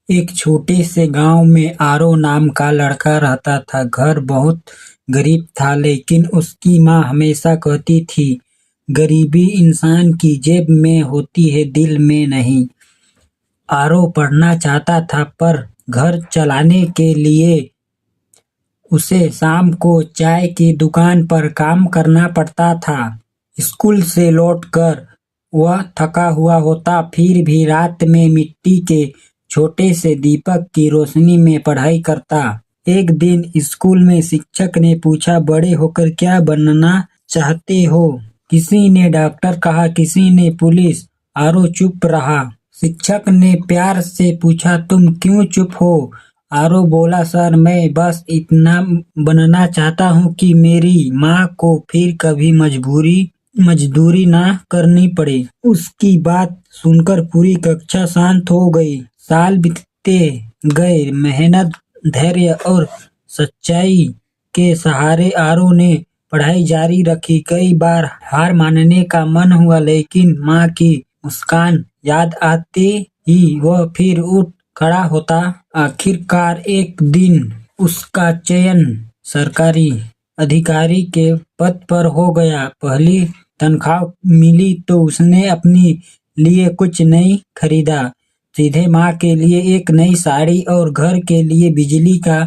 एक छोटे से गांव में आरो नाम का लड़का रहता था। घर बहुत गरीब था, लेकिन उसकी माँ हमेशा कहती थी, गरीबी इंसान की जेब में होती है, दिल में नहीं। आरो पढ़ना चाहता था, पर घर चलाने के लिए उसे शाम को चाय की दुकान पर काम करना पड़ता था। स्कूल से लौटकर वह थका हुआ होता, फिर भी रात में मिट्टी के छोटे से दीपक की रोशनी में पढ़ाई करता। एक दिन स्कूल में शिक्षक ने पूछा, बड़े होकर क्या बनना चाहते हो? किसी ने डॉक्टर कहा, किसी ने पुलिस। आरो चुप रहा। शिक्षक ने प्यार से पूछा, तुम क्यों चुप हो? आरो बोला, सर मैं बस इतना बनना चाहता हूँ कि मेरी माँ को फिर कभी मजदूरी ना करनी पड़े। उसकी बात सुनकर पूरी कक्षा शांत हो गई। साल बीतते गए। मेहनत, धैर्य और सच्चाई के सहारे आरो ने पढ़ाई जारी रखी। कई बार हार मानने का मन हुआ, लेकिन माँ की मुस्कान याद आते ही वह फिर उठ खड़ा होता। आखिरकार एक दिन उसका चयन सरकारी अधिकारी के पद पर हो गया। पहली तनख्वाह मिली तो उसने अपने लिए कुछ नहीं खरीदा, सीधे माँ के लिए एक नई साड़ी और घर के लिए बिजली का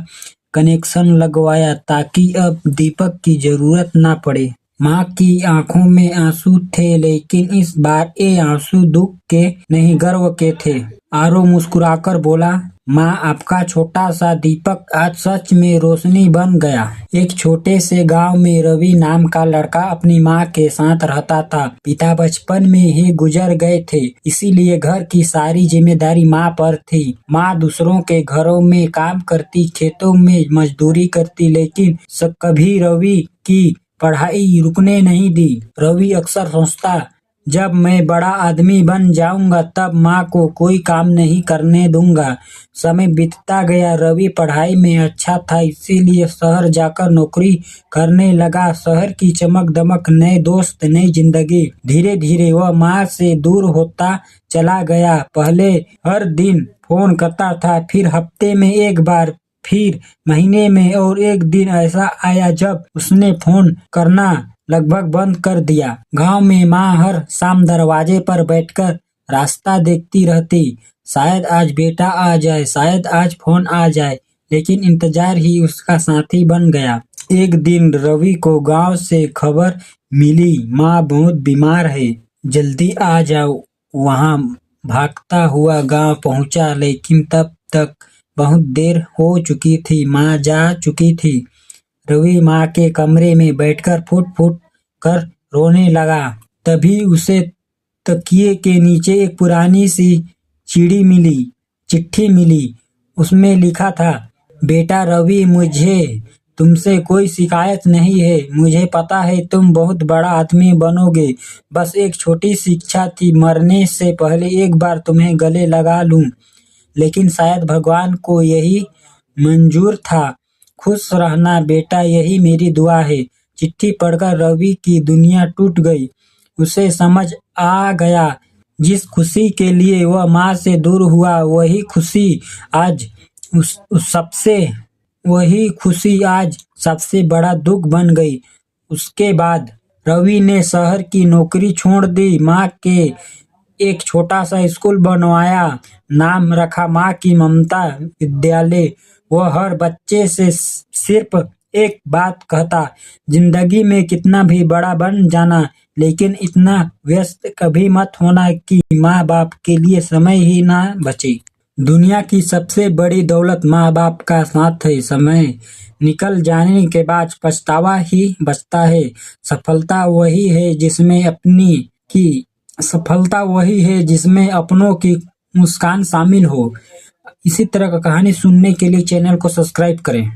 कनेक्शन लगवाया, ताकि अब दीपक की जरूरत ना पड़े। माँ की आंखों में आंसू थे, लेकिन इस बार ये आंसू दुख के नहीं, गर्व के थे। आरो मुस्कुराकर बोला, माँ आपका छोटा सा दीपक आज सच में रोशनी बन गया। एक छोटे से गांव में रवि नाम का लड़का अपनी माँ के साथ रहता था। पिता बचपन में ही गुजर गए थे, इसीलिए घर की सारी जिम्मेदारी माँ पर थी। माँ दूसरों के घरों में काम करती, खेतों में मजदूरी करती, लेकिन कभी रवि की पढ़ाई रुकने नहीं दी। रवि अक्सर सोचता, जब मैं बड़ा आदमी बन जाऊंगा तब माँ को कोई काम नहीं करने दूंगा। समय बीतता गया। रवि पढ़ाई में अच्छा था, इसीलिए शहर जाकर नौकरी करने लगा। शहर की चमक दमक, नए दोस्त, नई जिंदगी। धीरे धीरे वह माँ से दूर होता चला गया। पहले हर दिन फोन करता था, फिर हफ्ते में एक बार, फिर महीने में, और एक दिन ऐसा आया जब उसने फोन करना लगभग बंद कर दिया। गांव में माँ हर शाम दरवाजे पर बैठकर रास्ता देखती रहती, शायद आज बेटा आ जाए, शायद आज फोन आ जाए, लेकिन इंतजार ही उसका साथी बन गया। एक दिन रवि को गांव से खबर मिली, माँ बहुत बीमार है, जल्दी आ जाओ। वहां भागता हुआ गांव पहुंचा, लेकिन तब तक बहुत देर हो चुकी थी। माँ जा चुकी थी। रवि माँ के कमरे में बैठकर फुट फुट कर रोने लगा। तभी उसे तकिए के नीचे एक पुरानी सी चिट्ठी मिली। उसमें लिखा था, बेटा रवि, मुझे तुमसे कोई शिकायत नहीं है। मुझे पता है तुम बहुत बड़ा आदमी बनोगे। बस एक छोटी सी इच्छा थी, मरने से पहले एक बार तुम्हें गले लगा लूं। लेकिन शायद भगवान को यही मंजूर था। खुश रहना बेटा, यही मेरी दुआ है। चिट्ठी पढ़कर रवि की दुनिया टूट गई। उसे समझ आ गया, जिस खुशी के लिए वह माँ से दूर हुआ, वही खुशी आज सबसे बड़ा दुख बन गई। उसके बाद रवि ने शहर की नौकरी छोड़ दी, माँ के एक छोटा सा स्कूल बनवाया, नाम रखा माँ की ममता विद्यालय। वह हर बच्चे से सिर्फ एक बात कहता, जिंदगी में कितना भी बड़ा बन जाना, लेकिन इतना व्यस्त कभी मत होना कि माँ बाप के लिए समय ही ना बचे। दुनिया की सबसे बड़ी दौलत माँ बाप का साथ है। समय निकल जाने के बाद पछतावा ही बचता है। सफलता वही है जिसमें अपनों की मुस्कान शामिल हो। इसी तरह का कहानी सुनने के लिए चैनल को सब्सक्राइब करें।